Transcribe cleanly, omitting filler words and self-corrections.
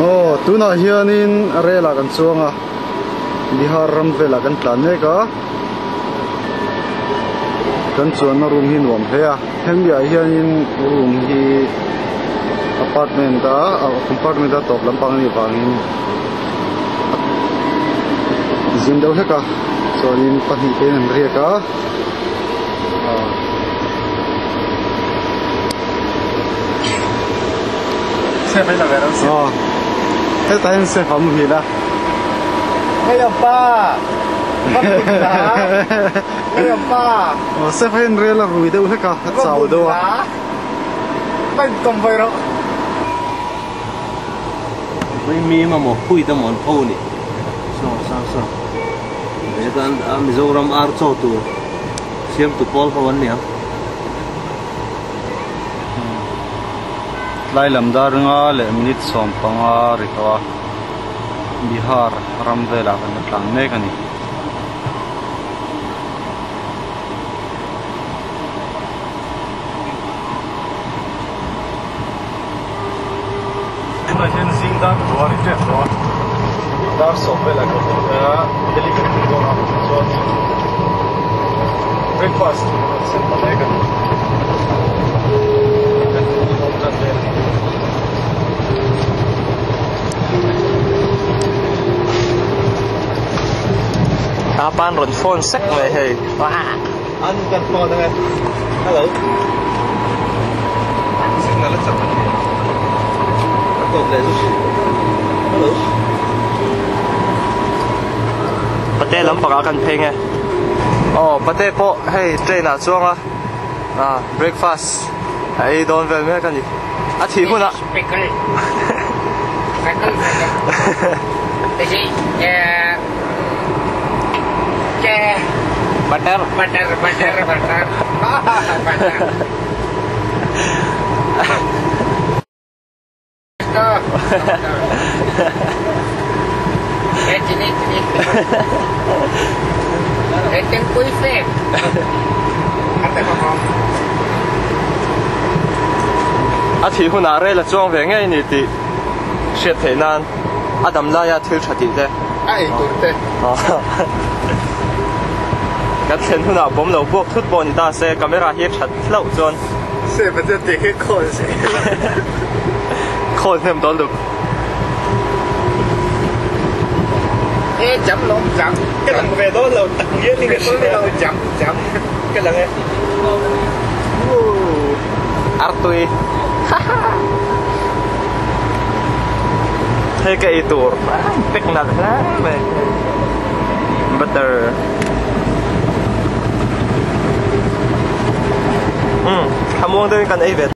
Oh, tuna hianin rela kan chuanga Bihar ram vela kan tlan neka kan chuan na room hi nuam hea hemia hianin room hi apartment da top lampang ni wangin zin deuh heka chuanin pahnih te an riaka se phải là về đâu oh thế tại em sẽ phẩm gì đóไม่ยอมป้าไม่ยอมป้าไม่ยอมป้า sẽ phải en rela rui deuh heka chau do ไม่ต้องไปหรอกไม่มีมาหมกคุยแต่หมอนพูนี่soเดี๋ยวกันมิโซรัมอาร์โซตัวเสียมตุปอลเขาวันเนี้ยlai lam dar nga le minute som panga rikawa Bihar ram vela kan tlang me kani na chen sing da do ri te do dar so vela ko delivery do na so breakfast sen palega Apaan ron phone sắc vậy thì anh cần phone đây hello signal rất chậm cột lại giúp hello Pate lắm baka kan phê nghe pate po hey train à chuang breakfast hey don về mấy cái gì thì hun ạ pickle cái gì butter ini Etin kui fake Ate mama thì hun à đây là chuang về ngay nhỉ thì xếp thế nan Adam la ya thiếu chặt thế ai turte cái thiên hun à bấm đầu buộc thút bồn ta sẽ camera hiếp chặt lâu chôn se phải để cái con se khôn thêm đó được chấm luôn chấm cái lần về đó là tặng với những cái số đâu chấm cái lần ấy Artui thế cái tour pick nát về butter hamuang din kan ay